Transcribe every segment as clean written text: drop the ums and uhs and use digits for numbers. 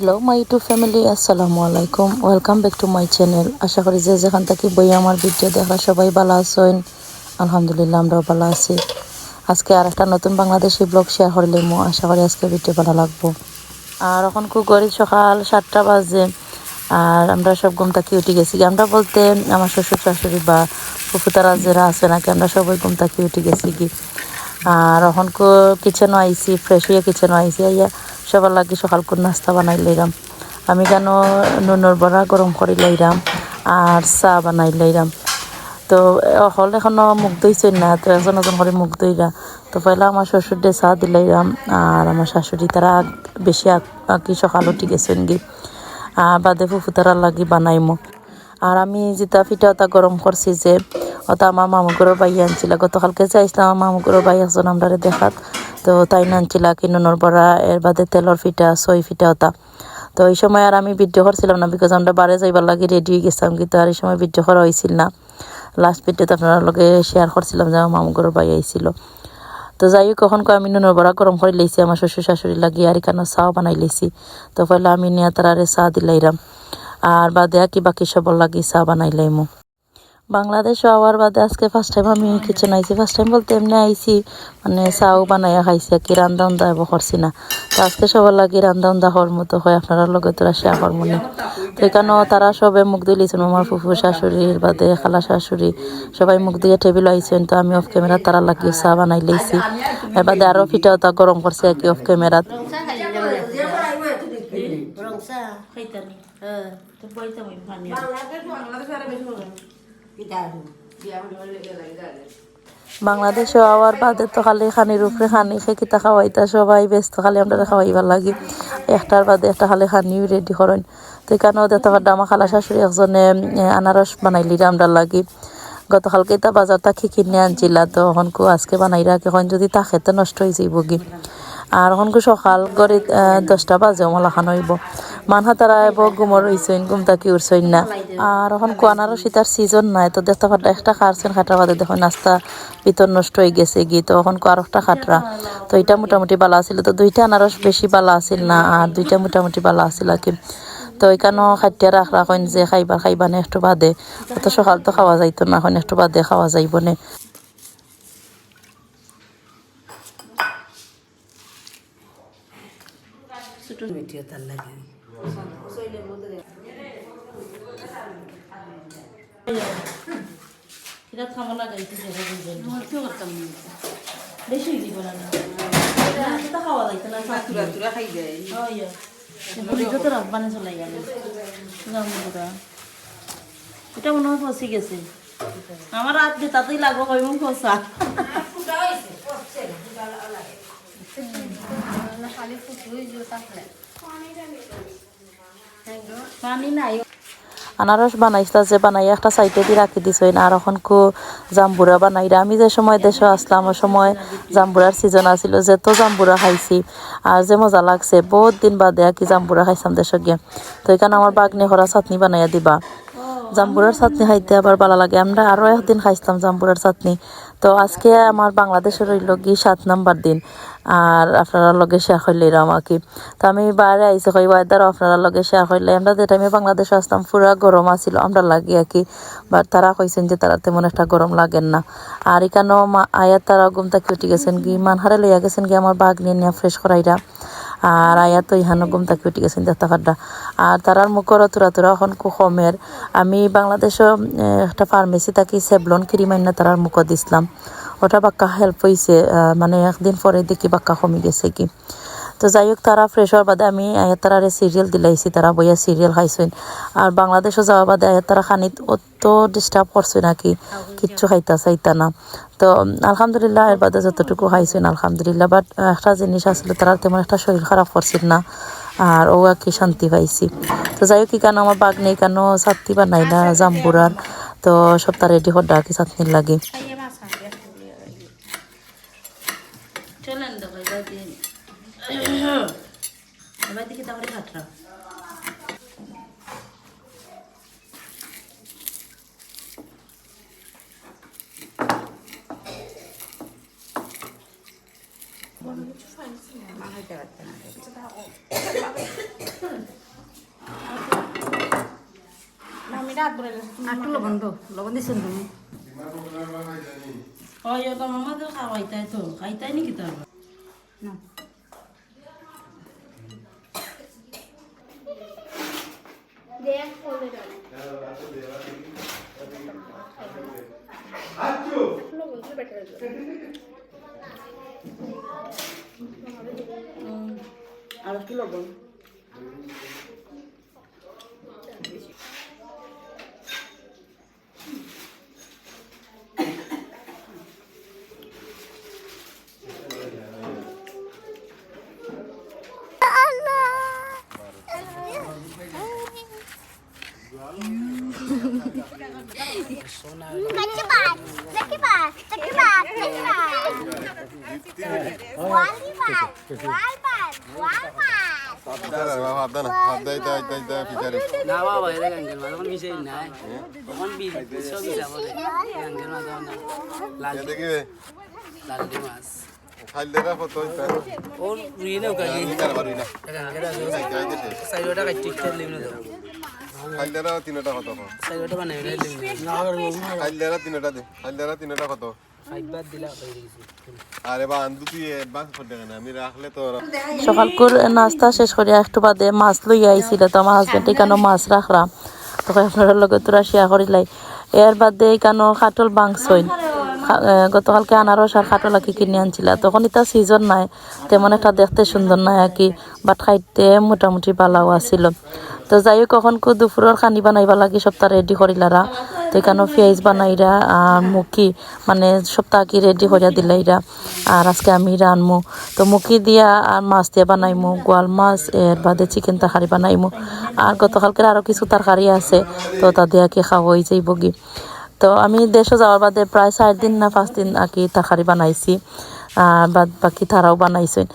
Hello my YouTube family, আসসালামু আলাইকুম। Welcome back to my channel. আশা করি যে যেখান থেকে বই আমার ভিডিও দেখা সবাই ভালো আছেন। আলহামদুলিল্লাহ, আমরাও ভালো আছি। আজকে আর একটা নতুন বাংলাদেশি ব্লগ শেয়ার করলাম। আশা করি আজকে ভিডিও ভালো লাগবো। আর এখন খুব গড়ি সকাল 7টা বাজে। আর আমরা সব ঘুম থেকে উঠে গেছি। আমরা বলতে আমার শ্বশুর শাশুড়ি বা ফুফুতারা যারা আছে নাকি, আমরা সবাই ঘুম থেকে উঠে গেছি কি। আর এখন কিচেনও আইসি, ফ্রেশ হয়ে কিচেনও আইসি আইয়া সবার লাগে সকাল করে নাস্তা বানাই লইলাম। আমি কেন নুনের বড়া গরম করে লইলাম আর চা বানাই লইলাম। তো হল এখনো মুখ ধুইছেন না, তো একজন একজন করে মুখ ধুইরা। তো পয়লা আমার শ্বশুর দিয়ে চা দিলাইলাম। আর আমার শাশুড়ি তারা বেশি কি সকাল উঠে গেছেন গি। বাদে ফুফু তারা লাগি বানাইমো। আর আমি যেটা পিঠা ওটা গরম করছি যে ওটা আমার মামুগুড়োর বাই আনছিল। গতকালকে চাইছিলাম আমার মামুগুড়োর বাই একজন আমরা দেখাত। তো তাই আনছিলা কি নুনের বড়া, এর বাদে তেলর পিঠা, সই পিঠা ওটা। তো এই সময় আর আমি ভিডিও করছিলাম না, বিকজ আমরা বারে যাইবার লাগে রেডি হয়ে গেছিলাম, কিন্তু আর এই সময় ভিডিও করা হয়েছিল না। লাস্ট ভিডিওতে আপনারা লগে শেয়ার করছিলাম যে আমার মামুগুড়োর বাই আইছিল। তো যাই হোক, কখন আমি নুনের বড়া গরম করে লইছি আমার শ্বশুর শাশুড়ি লাগি, আর এখানে চাও বানাই লইছি। তো পয়লা আমি নিয়ে তারা চা দিলাইরাম। আর বাদে কি বাকি সবর লাগি চা বানাই লাইমু। বাংলাদেশ আওয়ার বাদে আজকে ফার্স্ট টাইম আমি কিচেন আইছি। ফার্স্ট টাইম বলতে এমনি আইছি, মানে চাও বানাইয়া খাইছি আর কি, রান্দা উন্দা এবার করছি না। তো আজকে সবার লাগি রান্দা উন্দা হওয়ার মতো হয়, আপনারা লগে তোরা শেয়ার করবো না। তো এখানেও তারা সবে মুখ দিয়ে লিছেন, আমার ফুফু শাশুড়ির বাদে খালা শাশুড়ি সবাই মুখ দিয়ে টেবিল আইছেন। তো আমি অফ ক্যামেরা তারা লাগিয়ে চা বানাই লাইছি। এর বাদে আরও পিঠা ওটা গরম করছে আর কি অফ ক্যামেরাত। বাংলাদেশে আওয়ার বাদে তো খালি খানির উপরে খানি কিতা খাওয়াইতা সবাই ব্যস্ত, খালি আমরা খাওয়াইবার লাগি। একটার বাদে একটা খালি খানিও রেডি করেন। তো এখানেও দেখতে পারতাম আমার খালা শাশুড়ি একজনে আনারস বানাইলি আমরা লাগি। গতকালকে তা বাজারটা কিনে আনছিলা, তো হনকু আজকে বানাই রাখি, এখন যদি তা খেতে নষ্ট হয়ে যাইব গি। আর হনকু সকাল করে 10টা বাজে মলা খান হইব। মানহা তারা এব ঘুমর হইছেন, ঘুম তাকি উঠছেন না। আর এখন আনারস শীতার সিজন নাই, তো দেখতে পারটা একটা খাটছেন, খাটার বাদে দেখো নাস্তা ভিতর নষ্ট হয়ে গেছে গি। তো এখন আর একটা খাটরা, তো এটা মোটামুটি বালা আছিল। তো 2টা আনারস বেশি বালা আছিল না, আর 2টা মোটামুটি বালা আছিল আর কি। তো এখানেও খাটিয়া রাখেন যে খাইবা না একটু বাদে। অত সকাল তো খাওয়া যাইতো না, এখন একটু বাদে খাওয়া যাইব না। এটা মনে হয় ফসি গেছে আমার রাত দিয়ে, তাতেই লাগবো কইমন ফসা। পানি নাই। আনারস বানাইছিলা যে বানাইয়া একটা সাইডে দিয়ে রাখি দিছেন। আর এখন জাম্বুরা বানাইরা। আমি যে সময় দেশে আসলাম ওই সময় জাম্বুরার সিজন আছিল, যে তো জাম্বুরা খাইছি আর যে মজা লাগছে। বহুত দিন বাদে আর কি জাম্বুরা খাইছিলাম দেশে গিয়ে। তো এখানে আমার বাগনি করা চাটনি বানাইয়া দিবা। জাম্বুরার চাটনি খাইতে আবার ভালো লাগে। আমরা আরও একদিন খাইছিলাম জাম্বুরার চাটনি। তো আজকে আমার বাংলাদেশের রইল কি 7 নাম্বার দিন। আর আপনারা লগে শেয়ার করলাম আর কি। তো আমি বাইরে আইসি কই ওয়েদার আপনারা লগে শেয়ার করলে। আমরা যে টাইমে বাংলাদেশে আসতাম পুরা গরম আছিল আমরা লাগি আর কি। বাট তারা কইছেন যে তারা তেমন একটা গরম লাগেন না। আর এখানেও আয়াত তারা ঘুম থেকে উঠে গেছেন কি, মানহারে লইয়া গেছেন কি আমার বাঘ নিয়ে ফ্রেশ করাইরা। আর আয়া তো ইহানো ঘুম থেকে উঠে গেছেন দেখতে পাড্ডা। আর তারার মুখর তুরা এখন কমের। আমি বাংলাদেশে একটা ফার্মেসি থাকি সেভলন ক্রিম আইনা তারার মুখ দিছিলাম। ওটা বাক্কা হেল্প হয়েছে, মানে একদিন পরে দেখি বাক্কা কমে গেছে কি। তো যাই হোক, তারা ফ্রেশ হওয়ার বাদে আমি তারা সিরিয়াল দিলাইছি, তারা বইয়া সিরিয়াল খাইছেন। আর বাংলাদেশও যাওয়ার বাদে তারা খানিত অত ডিস্টার্ব করছে নাকি, কিচ্ছু খাইতা চাইতা না। তো আলহামদুলিল্লাহ এর বাদে যতটুকু খাইছেন আলহামদুলিল্লাহ। বাট একটা জিনিস আসলে তারা তেমন একটা শরীর খারাপ করছেন না, আর ও আর কি শান্তি পাইছি। তো যাই হোক, কেন আমার বাঘ নেই কেন চাটনি বানাই না জাম্বুরার। তো সপ্তাহ রেডি হড্ডা আর কি চাটনির লাগে। চলেন দেখো এবার দিকে তাহলে খাটরা। মা খাইতে পারতেন না। আমি রাত বলে একটু লবণ দিছেন তুমি হয় তো মামা তো খাওয়াইতাই তো খাইতাই নাকি তার না আর একটু লবণ না বাবা এটা গাঙ্গের মাছ তখন বিষয় নাই তখন সব হিসাব গাঙ্গের মাছ লাল লাল মাছ ওর রুই না কাকি গাঙ্গের সাইডটা কাটি খেলে না তো সাইডটা বানাই তিনটা কত ফাইবার দিলা বাইরে গেছি আরে বা আন্দু তুই অ্যাডভান্স করে দেন আমি রাখলে তো সকালকুর নাস্তা শেষ করে একটু বাদে মাছ লইয়া আইছিল তো আমার হাজবেন্ড এখানে মাছ রাখলাম তখন আপনার লগে তোরা শেয়ার করিলাই এর বাদে এখানে খাটল বাংসইন গতকালকে আনারস আর খাটল আঁকি কিনে আনছিল তখন এটা সিজন নাই তেমন একটা দেখতে সুন্দর নাই আর কি বাট খাইতে মোটামুটি ভালো আছিল তো যাই হোক কখন দুপুরের খানি বানাইবা লাগি সপ্তাহ রেডি করিলারা তো এখানে পেঁয়াজ বানাইরা আর মুখি মানে সপ্তাহ কি রেডি করিয়া দিলাইরা আর আজকে আমি রানমু তো মুখি দিয়া আর মাছ দিয়া বানাইমু গোয়াল মাছ এর বাদে চিকেন তরকারি বানাইমু আর গতকালকের আরো কিছু তরকারি আছে তো তা দিয়া কি খাওয়াই যাইব গি তো আমি দেশে যাওয়ার বাদে প্রায় 4 দিন না 5 দিন আকি তরকারি বানাইছি বাদ বাকি তারাও বানাইছেন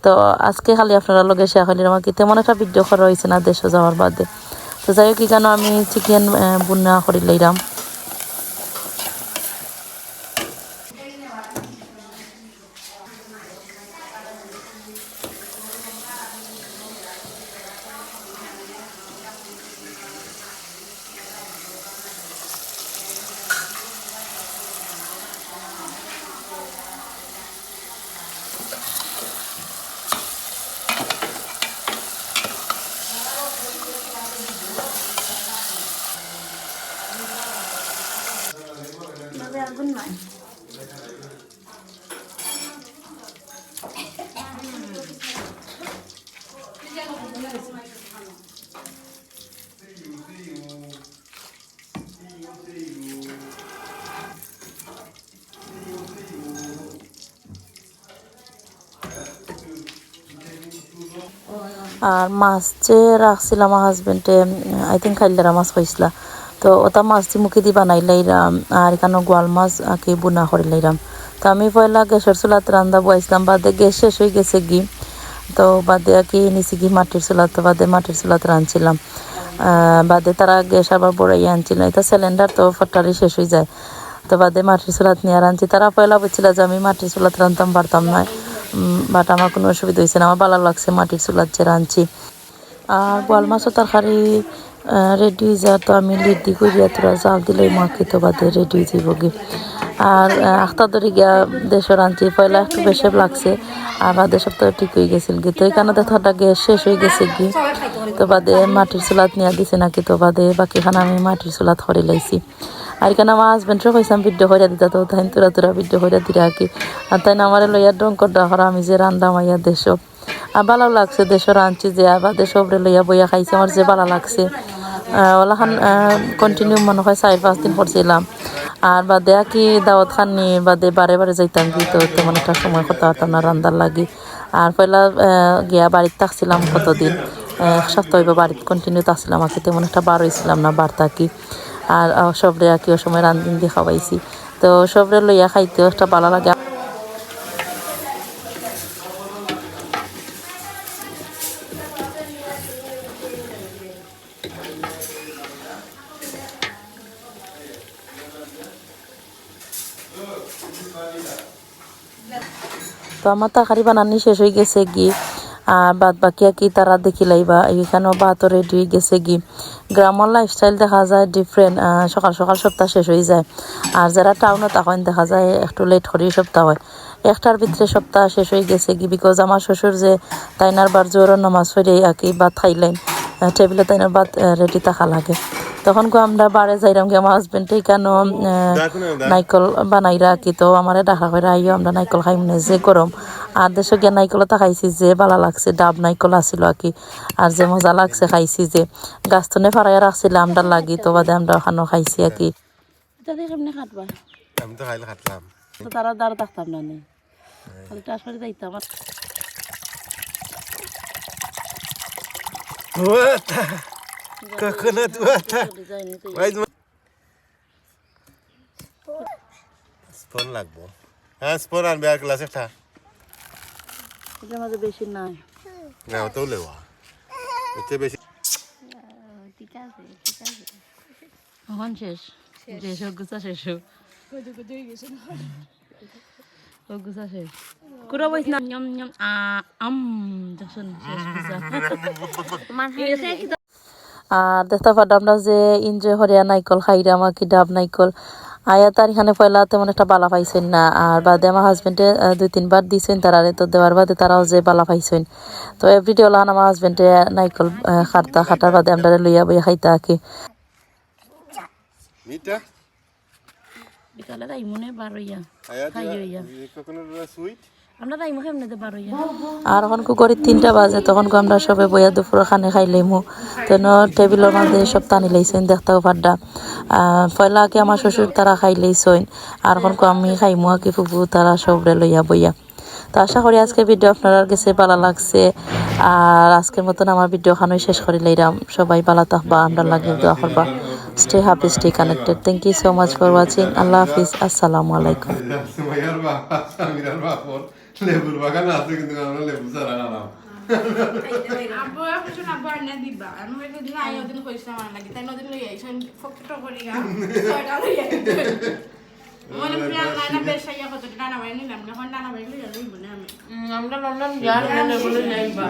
তো আজকে খালি আপনারা লগে শেয়ার করলাম আর কি তেমন একটা ভিডিও করা হয়েছে না দেশে যাওয়ার বাদে তো যাই হোক কেন আমি চিকেন বুনা করে লইলাম আর মাছ যে রাখছিলাম আমার হাজবেন্ডে আই থিঙ্ক খাইলারা মাছ পাইছিলা তো ওটা মাছ দিয়ে মুখে দিয়ে বানাই লাইরাম আর এখানে গোয়াল মাছ আঁকি বুনা করে লাইরাম তো আমি পয়লা গ্যাসের চুলাতে রান্না বয়াইছিলাম বাদে গ্যাস শেষ হয়ে গেছে গি তো বাদে আঁকি নিচে গিয়ে মাটির চুলাতে বাদে মাটির চুলাতে রাঁধছিলাম বাদে তারা গ্যাস আবার বড়াইয়া আনছিল এটা সিলিন্ডার তো ফটারি শেষ হয়ে যায় তো বাদে মাটির চুলাত নিয়ে রাঁধছি তারা পয়লা বলছিল যে আমি মাটির চুলাতে রাঁধতাম পারতাম না বাট আমার কোনো অসুবিধা হয়েছে না আমার ভালো লাগছে মাটির চুলাত যে রাঁধছি আর গোয়াল মাছও তরকারি রেডি হয়ে যায় তো আমি লিড দি করিয়া তোরা জাল দিলে মাখি তো বাদে রেডি হয়ে যাব গি আর আখতা ধরে গিয়া দেশের আনছি পয়লা একটু বেশি লাগছে আর বাদে সপ্তাহ ঠিক হয়ে গেছিল গি তো এখানে দেখাটা গ্যাস শেষ হয়ে গেছে গি তো বাদে মাটির চুলাত নিয়ে দিছে নাকি তো বাদে বাকি খানা আমি মাটির চুলাত করে লাইছি আর এখানে আমার হাজবেন্ডও কইসাম ভিডিও করে দিতা তো তাই তোরা ভিডিও করে দিলে আর কি আর তাই না আমার লইয়া ডং করতে আমি যে রান্না মাইয়া দেশ আর ভালো লাগছে দেশের আনছি যে আবার দেশরে লইয়া বইয়া খাইছে আমার যে ভালো লাগছে ওলাখান কন্টিনিউ মনে হয় 4-5 দিন পড়ছিলাম আর বাদে কি দাওয়াত খানি বাদে বারে যাইতাম কি তো তেমন একটা সময় কথা হতাম না রান্দার লাগি আর পয়লা গিয়া বাড়িতে থাকছিলাম কতদিন এক সপ্তাহ হইব বাড়িতে কন্টিনিউ থাকছিলাম আর কি তেমন একটা বার হয়েছিলাম না বার থাকি আর সবরে আর কি ও সময় রান্ধিন দিয়ে খাওয়াইছি তো সবরে লইয়া খাইতেও একটা ভালো লাগে তো তো আমার তরকারি বানানি শেষ হয়ে গেছে গি আর বাদ বাকি আর কি তারা দেখিলাইবা এখানেও ভাতও রেডি হয়ে গেছে গি গ্রামের লাইফস্টাইল দেখা যায় ডিফারেন্ট সকাল সকাল সপ্তাহ শেষ হয়ে যায় আর যারা টাউনে তখন দেখা যায় একটু লেট করেই সপ্তাহ হয় একটার ভিতরে সপ্তাহ শেষ হয়ে গেছে কি বিকজ আমার শ্বশুর যে তাইনার বার জোরের নামাজ পড়ে আর কি ভাত খাইলেন টেবিলে তাইনার ভাত রেডি থাকা লাগে তখন গো আমরা বাড়ে যাইলাম কি আমার হাজবেন্ডে কেন নাইকল বানাইরা কি তো আমারে ডাকা করে আইও আমরা নাইকল খাইম না যে গরম আর দেশে গিয়ে নাইকলটা খাইছি যে ভালো লাগছে ডাব নাইকল আসিল আর কি আর যে মজা লাগছে খাইছি যে গাছতনে ফারাইয়া রাখছিলাম আমরা লাগি তো বাদে আমরা ওখানে খাইছি আর কি এটা দিয়ে কেমনে খাটবা আমি তো খাইলে খাটলাম তো তারা দাঁড়া থাকতাম না নে খালি ট্রান্সফারে যাইতাম আর coconut water. স্পুন লাগবো হ্যাঁ স্পুন আনবে আর গ্লাস একটা এটার মধ্যে বেশি নাই না ওটাও লেওয়া এতে বেশি এখন শেষ যে সব গুছা শেষ হোক গুছা শেষ কুড়া বইস না নিয়ম নিয়ম দেখুন শেষ গুছা আর দেখতে পারলাম আমরা যে এনজয় হরিয়া নাইকল খাইরাম আর কি ডাব নাইকল আয়া তার এখানে পয়লা তেমন একটা বালা পাইছেন না আর বাদে আমার হাজবেন্ডে 2-3 বার দিছেন তারারে তো দেওয়ার বাদে তারাও যে বালা পাইছেন তো এভরিডে ওলান আমার হাজবেন্ডে নাইকল খাটার বাদে আমরা লইয়া বইয়া খাইতা আর কি মিঠা বিকালে তাই মনে বারইয়া আয়া খাইয়া কোকোনাট সুইট আমরা তাই মুখে এমনিতে বারইয়া আর এখন কুকুরের 3টা বাজে তখন আমরা সবে বইয়া দুপুর খানে খাইলাইমু তেন টেবিলের মাঝে সব টানি লাইছেন দেখতেও পাড্ডা পয়লা কি আমার শ্বশুর তারা খাইলাইছেন আর এখন আমি খাইমু কি ফুফু তারা সবরে লইয়া বইয়া তো আশা করি আজকে ভিডিও আপনার কাছে ভালো লাগছে আর আজকের মতন আমার ভিডিও খানোই শেষ করি লাইরাম সবাই ভালো থাকবা আমরা লাগে দোয়া করবা stay happy stay connected thank you so much for watching আল্লাহ হাফিজ আসসালামু আলাইকুম সুমাইয়ার বাবা সামিরার বাবা লেবুর বাগান আছে কিন্তু আমরা লেবু ছাড়া খালাম আব্বু কিছু না বানা দিবা আমি বলি দিন আই ওদিন কইছিলাম আমার লাগি তাই নদিন লই আইছেন ফকটো করি গা ছয়টা লই আইছেন মনে প্রিয়া না বেশ আইয়া কত ডানা বাই নিলাম না ডানা বাই লই লই বলে আমি আমরা লন্ডন যাই না বলে যাইবা